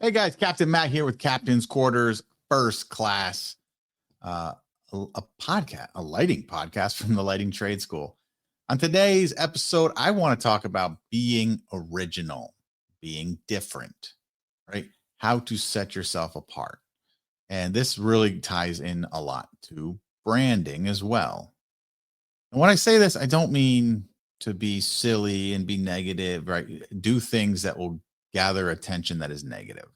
Hey guys, Captain Matt here with Captain's Quarters First Class, uh, a podcast, a lighting podcast from the Lighting Trade School. On today's episode, I want to talk about being original, being different, right? How to set yourself apart. And this really ties in a lot to branding as well. And when I say this, I don't mean to be silly and be negative, right? Do things that will gather attention that is negative.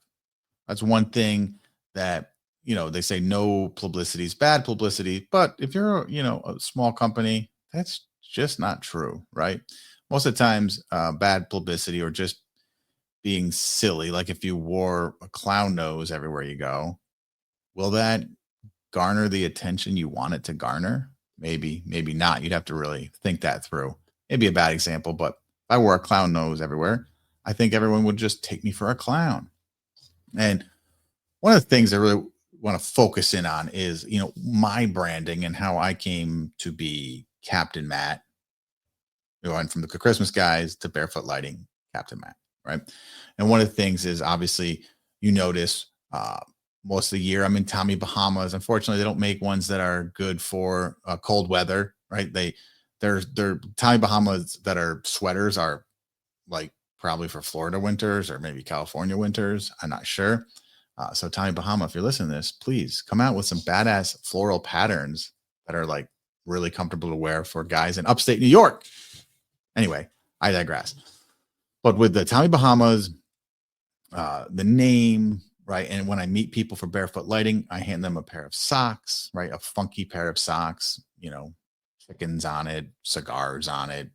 That's one thing that, they say no publicity is bad publicity. But if you're, a small company, that's just not true, right? Most of the times, bad publicity or just being silly, like if you wore a clown nose everywhere you go, will that garner the attention you want it to garner? Maybe, maybe not. You'd have to really think that through. Maybe a bad example, but if I wore a clown nose everywhere, I think everyone would just take me for a clown. And one of the things I really want to focus in on is, my branding and how I came to be Captain Matt. We went from the Christmas guys to Barefoot Lighting, Captain Matt, right? And one of the things is obviously you notice most of the year I'm in Tommy Bahamas. Unfortunately, they don't make ones that are good for cold weather, right? They're Tommy Bahamas that are sweaters are like probably for Florida winters or maybe California winters. I'm not sure. So Tommy Bahama, if you're listening to this, please come out with some badass floral patterns that are like really comfortable to wear for guys in upstate New York. Anyway, I digress. But with the Tommy Bahamas, the name, right? And when I meet people for Barefoot Lighting, I hand them a pair of socks, right? A funky pair of socks, chickens on it, cigars on it,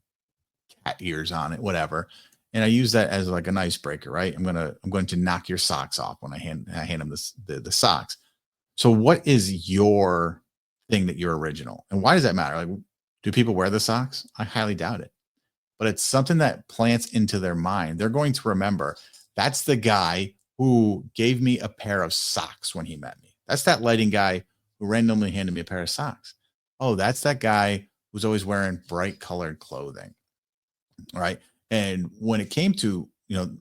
cat ears on it, whatever. And I use that as like an icebreaker, right? I'm going to knock your socks off when I hand them the socks. So what is your thing that you're original? And why does that matter? Like, do people wear the socks? I highly doubt it. But it's something that plants into their mind. They're going to remember that's the guy who gave me a pair of socks when he met me. That's that lighting guy who randomly handed me a pair of socks. Oh, that's that guy who's always wearing bright colored clothing. Right. And when it came to,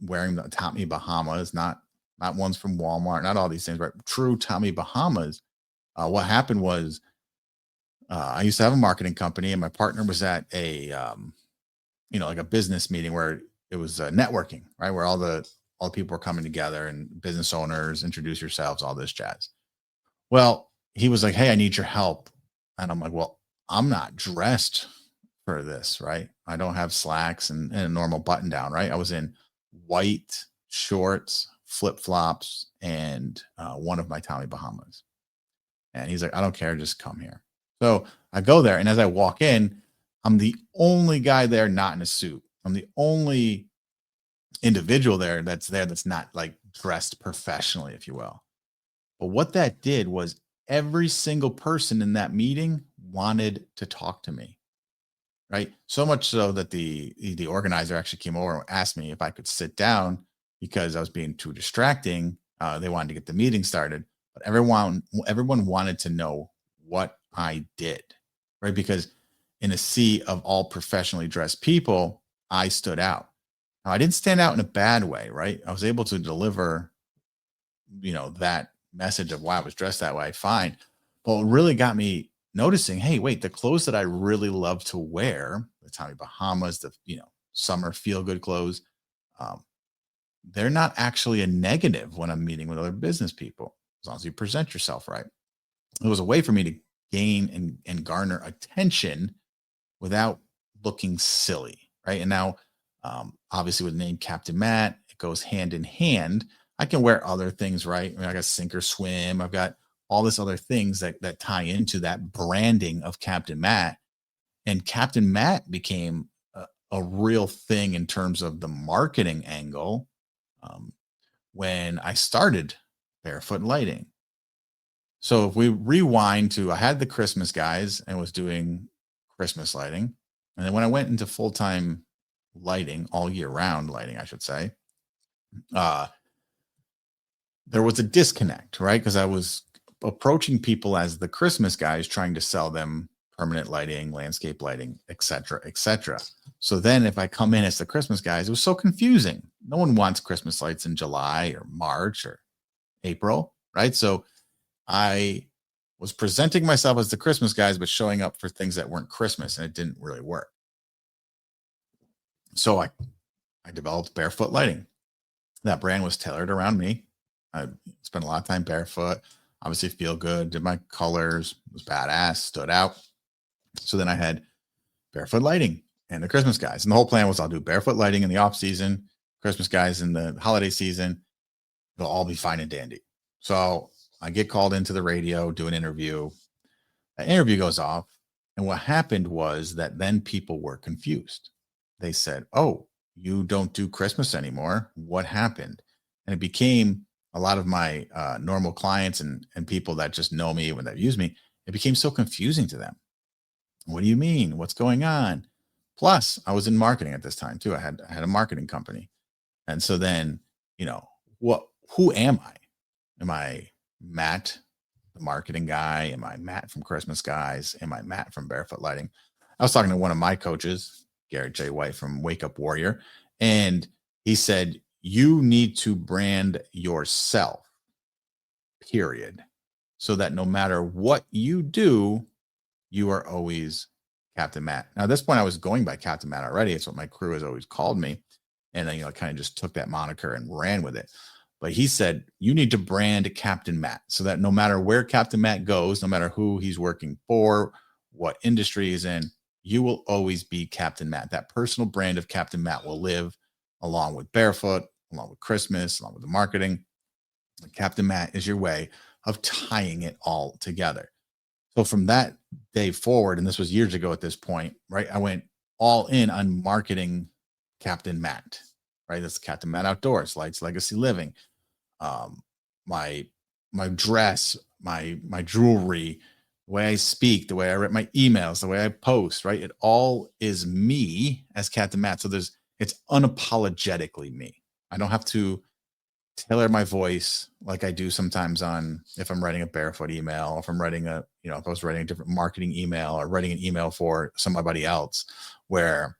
wearing the Tommy Bahamas, not ones from Walmart, not all these things, right? True Tommy Bahamas. What happened was I used to have a marketing company and my partner was at a, like a business meeting where it was networking, right? Where all the people were coming together and business owners, introduce yourselves, all this jazz. Well, he was like, "Hey, I need your help." And I'm like, "Well, I'm not dressed for this, right? I don't have slacks and a normal button down, right? I was in white shorts, flip flops, and one of my Tommy Bahamas." And he's like, "I don't care, just come here." So I go there, and as I walk in, I'm the only guy there not in a suit. I'm the only individual that's not like dressed professionally, if you will. But what that did was every single person in that meeting wanted to talk to me. Right. So much so that the organizer actually came over and asked me if I could sit down because I was being too distracting. They wanted to get the meeting started, but everyone wanted to know what I did. Right. Because in a sea of all professionally dressed people, I stood out. Now, I didn't stand out in a bad way. Right. I was able to deliver, that message of why I was dressed that way. Fine. But what really got me noticing, hey, wait, the clothes that I really love to wear, the Tommy Bahamas, the summer feel good clothes, um, they're not actually a negative when I'm meeting with other business people, as long as you present yourself right. It was a way for me to gain and garner attention without looking silly, right? And now, obviously, with the name Captain Matt, it goes hand in hand. I can wear other things, right? I got sink or swim. I've got all this other things that tie into that branding of Captain Matt. And Captain Matt became a real thing in terms of the marketing angle um, when I started Barefoot Lighting. So if we rewind to, I had the Christmas guys and was doing Christmas lighting. And then when I went into full-time lighting, all year round lighting, I should say, there was a disconnect, right? Because I was approaching people as the Christmas guys trying to sell them permanent lighting, landscape lighting, etc., etc. So then if I come in as the Christmas guys, it was so confusing. No one wants Christmas lights in July or March or April, right? So I was presenting myself as the Christmas guys, but showing up for things that weren't Christmas, and it didn't really work. So I developed Barefoot Lighting. That brand was tailored around me. I spent a lot of time barefoot, obviously feel good, did my colors, was badass, stood out. So then I had Barefoot Lighting and the Christmas guys. And the whole plan was I'll do Barefoot Lighting in the off season, Christmas guys in the holiday season. They'll all be fine and dandy. So I get called into the radio, do an interview. That interview goes off. And what happened was that then people were confused. They said, "Oh, you don't do Christmas anymore. What happened?" And it became a lot of my normal clients and people that just know me when they use me. It became so confusing to them. What do you mean? What's going on? Plus, I was in marketing at this time too. I had a marketing company. And so then, who am I? Am I Matt, the marketing guy? Am I Matt from Christmas Guys? Am I Matt from Barefoot Lighting? I was talking to one of my coaches, Garrett J. White from Wake Up Warrior, and he said, you need to brand yourself, period, so that no matter what you do, you are always Captain Matt. Now, at this point, I was going by Captain Matt already. It's what my crew has always called me. And then, kind of just took that moniker and ran with it. But he said, you need to brand Captain Matt so that no matter where Captain Matt goes, no matter who he's working for, what industry he's in, you will always be Captain Matt. That personal brand of Captain Matt will live along with Barefoot, along with Christmas, along with the marketing. Captain Matt is your way of tying it all together. So from that day forward, and this was years ago at this point, right? I went all in on marketing Captain Matt, right? That's Captain Matt Outdoors, Lights, Legacy Living. My dress, my jewelry, the way I speak, the way I write my emails, the way I post, right? It all is me as Captain Matt. So it's unapologetically me. I don't have to tailor my voice like I do sometimes if I'm writing a Barefoot email, if I'm writing if I was writing a different marketing email or writing an email for somebody else where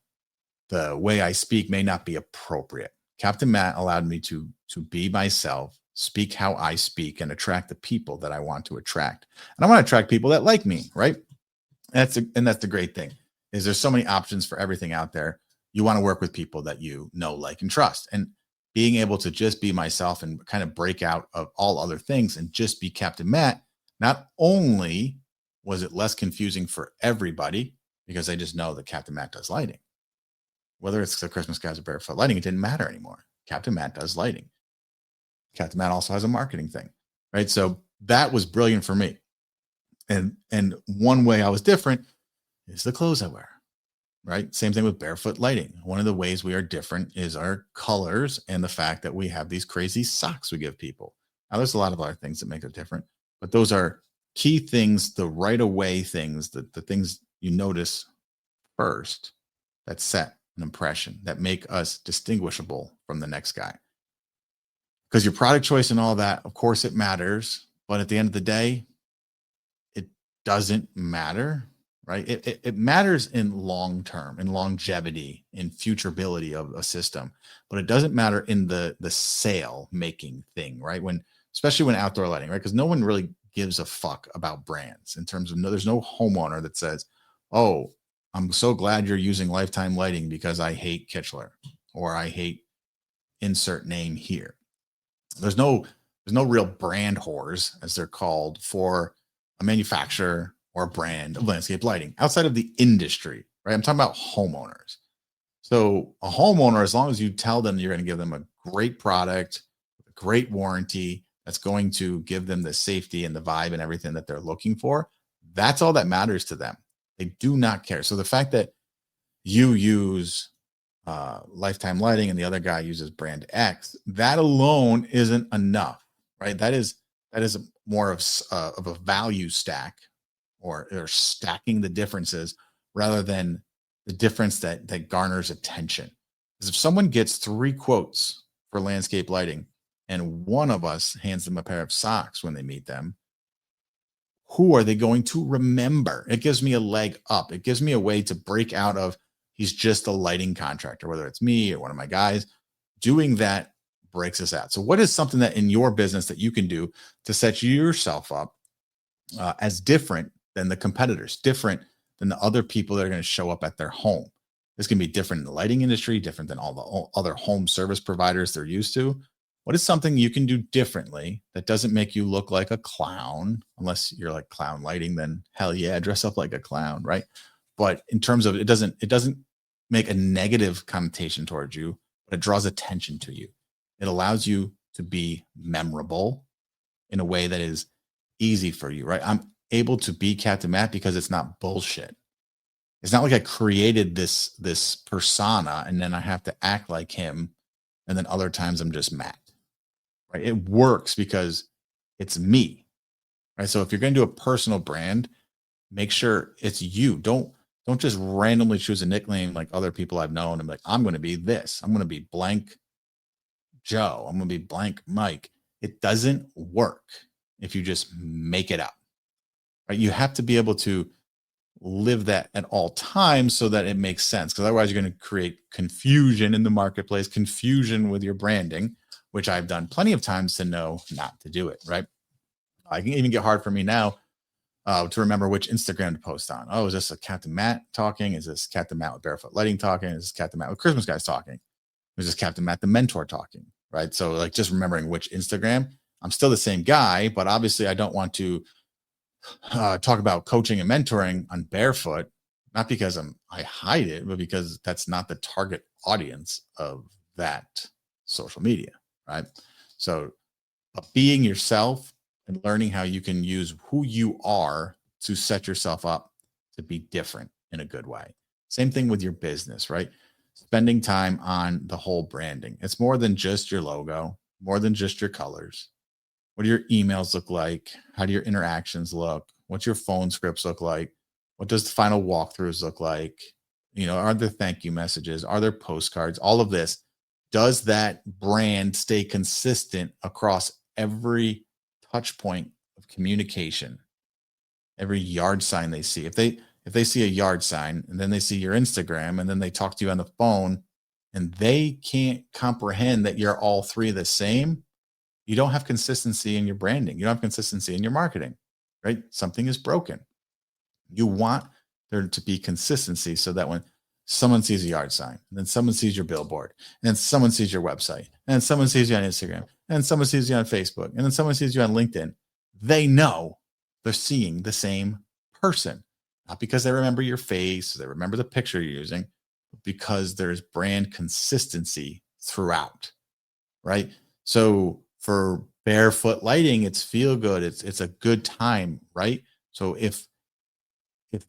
the way I speak may not be appropriate. Captain Matt allowed me to be myself, speak how I speak, and attract the people that I want to attract. And I want to attract people that like me, right? That's the great thing is there's so many options for everything out there. You want to work with people that you know, like, and trust. And being able to just be myself and kind of break out of all other things and just be Captain Matt, not only was it less confusing for everybody because they just know that Captain Matt does lighting. Whether it's the Christmas guys or Barefoot Lighting, it didn't matter anymore. Captain Matt does lighting. Captain Matt also has a marketing thing, right? So that was brilliant for me. And one way I was different is the clothes I wear, right? Same thing with Barefoot Lighting. One of the ways we are different is our colors and the fact that we have these crazy socks we give people. Now, there's a lot of other things that make it different, but those are key things, the right away things, the things you notice first that set an impression, that make us distinguishable from the next guy. Because your product choice and all that, of course, it matters. But at the end of the day, it doesn't matter, right? It matters in long term, in longevity, in futurability of a system, but it doesn't matter in the sale making thing, right? Especially when outdoor lighting, right? Because no one really gives a fuck about brands in terms of there's no homeowner that says, "Oh, I'm so glad you're using Lifetime Lighting because I hate Kichler or I hate insert name here." There's no real brand whores, as they're called, for a manufacturer or a brand of landscape lighting outside of the industry, right? I'm talking about homeowners. So a homeowner, as long as you tell them you're going to give them a great product, a great warranty, that's going to give them the safety and the vibe and everything that they're looking for, that's all that matters to them. They do not care. So the fact that you use Lifetime Lighting and the other guy uses brand X, that alone isn't enough, right? That is more of a value stack or stacking the differences rather than the difference that garners attention. Because if someone gets 3 quotes for landscape lighting and one of us hands them a pair of socks when they meet them, who are they going to remember? It gives me a leg up. It gives me a way to break out of he's just a lighting contractor, whether it's me or one of my guys. Doing that breaks us out. So, what is something that in your business that you can do to set yourself up as different than the competitors, different than the other people that are going to show up at their home? This can be different in the lighting industry, different than all the other home service providers they're used to. What is something you can do differently that doesn't make you look like a clown? Unless you're like clown lighting, then hell yeah, dress up like a clown, right? But in terms of it doesn't make a negative connotation towards you, but it draws attention to you. It allows you to be memorable in a way that is easy for you, right? I'm able to be Captain Matt because it's not bullshit. It's not like I created this persona and then I have to act like him, and then other times I'm just Matt. Right? It works because it's me. Right? So if you're going to do a personal brand, make sure it's you. Don't just randomly choose a nickname like other people I've known and be like, I'm going to be this. I'm going to be blank Joe. I'm going to be blank Mike. It doesn't work if you just make it up. Right? You have to be able to live that at all times so that it makes sense, because otherwise you're going to create confusion in the marketplace, confusion with your branding, which I've done plenty of times to know not to do it. Right? I can even get hard for me now to remember which Instagram to post on. Oh, is this a Captain Matt talking? Is this Captain Matt with Barefoot Lighting talking? Is this Captain Matt with Christmas Guys talking? Is this Captain Matt the mentor talking? Right? So like just remembering which Instagram. I'm still the same guy, but obviously I don't want to talk about coaching and mentoring on Barefoot, not because I hide it, but because that's not the target audience of that social media, right? So being yourself and learning how you can use who you are to set yourself up to be different in a good way. Same thing with your business, right? Spending time on the whole branding. It's more than just your logo, more than just your colors. What do your emails look like? How do your interactions look? What's your phone scripts look like? What does the final walkthroughs look like? Are there thank you messages? Are there postcards? All of this. Does that brand stay consistent across every touch point of communication? Every yard sign they see. If they see a yard sign and then they see your Instagram and then they talk to you on the phone and they can't comprehend that you're all three the same, you don't have consistency in your branding. You don't have consistency in your marketing, right? Something is broken. You want there to be consistency so that when someone sees a yard sign, and then someone sees your billboard, and then someone sees your website, and then someone sees you on Instagram, and then someone sees you on Facebook, and then someone sees you on LinkedIn, they know they're seeing the same person. Not because they remember your face, they remember the picture you're using, but because there's brand consistency throughout, right? So for Barefoot Lighting, it's feel good. It's a good time, right? So if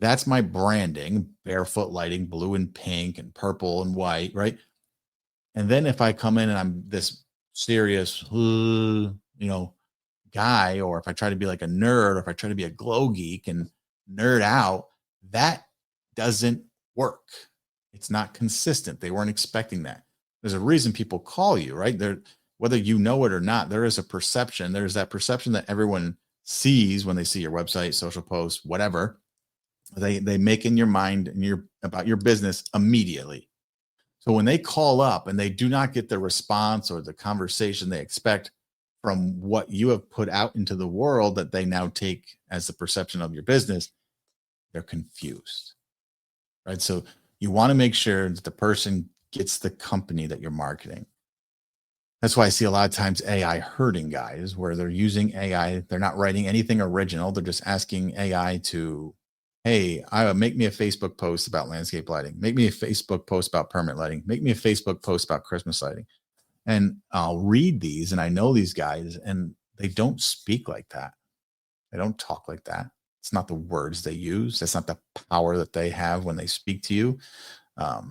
that's my branding, Barefoot Lighting, blue and pink and purple and white, right? And then if I come in and I'm this serious, guy, or if I try to be like a nerd, or if I try to be a glow geek and nerd out, that doesn't work. It's not consistent. They weren't expecting that. There's a reason people call you, right? There, whether you know it or not, there is a perception. There's that perception that everyone sees when they see your website, social posts, whatever. They make in your mind and about your business immediately. So when they call up and they do not get the response or the conversation they expect from what you have put out into the world that they now take as the perception of your business, they're confused, right? So you want to make sure that the person gets the company that you're marketing. That's why I see a lot of times AI hurting guys, where they're using AI. They're not writing anything original. They're just asking AI to, hey, make me a Facebook post about landscape lighting. Make me a Facebook post about permanent lighting. Make me a Facebook post about Christmas lighting. And I'll read these and I know these guys and they don't speak like that. They don't talk like that. It's not the words they use. That's not the power that they have when they speak to you. A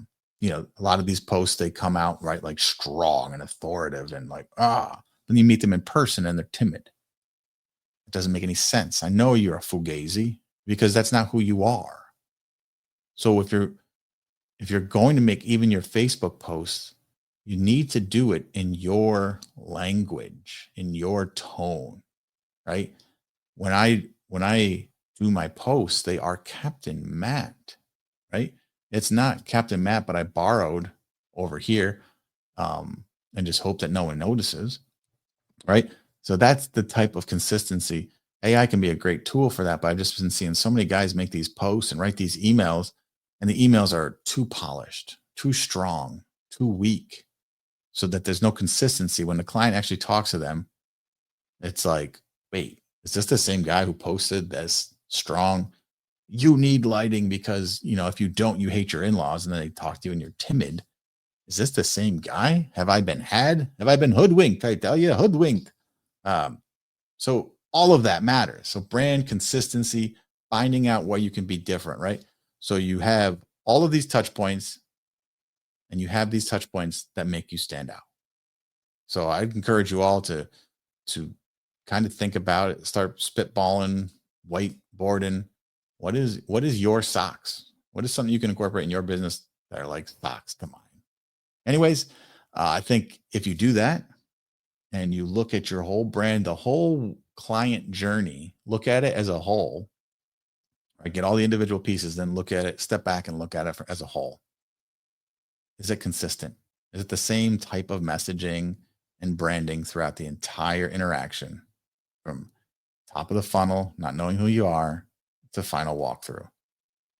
lot of these posts, they come out right like strong and authoritative and like, then you meet them in person and they're timid. It doesn't make any sense. I know you're a fugazi because that's not who you are. So if you're going to make even your Facebook posts, you need to do it in your language, in your tone, right? When I when I do my posts, they are Captain Matt, right? It's not Captain Matt, but I borrowed over here and just hope that no one notices, right? So that's the type of consistency. AI can be a great tool for that, but I've just been seeing so many guys make these posts and write these emails, and the emails are too polished, too strong, too weak, so that there's no consistency. When the client actually talks to them, it's like, wait, is this the same guy who posted this strong? You need lighting because, if you don't, you hate your in-laws, and then they talk to you and you're timid. Is this the same guy? Have I been had? Have I been hoodwinked? I tell you, hoodwinked. So all of that matters. So brand consistency, finding out where you can be different, right? So you have all of these touch points, and you have these touch points that make you stand out. So I'd encourage you all to kind of think about it, start spitballing, whiteboarding. What is your socks? What is something you can incorporate in your business that are like socks to mine? Anyways, I think if you do that and you look at your whole brand, the whole client journey, look at it as a whole, right? Get all the individual pieces, then look at it, step back and look at it as a whole. Is it consistent? Is it the same type of messaging and branding throughout the entire interaction, from top of the funnel, not knowing who you are, to final walkthrough?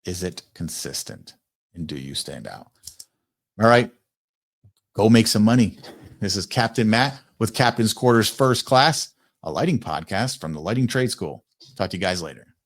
Is it consistent? And do you stand out? All right, go make some money. This is Captain Matt with Captain's Quarters First Class, a lighting podcast from the Lighting Trade School. Talk to you guys later.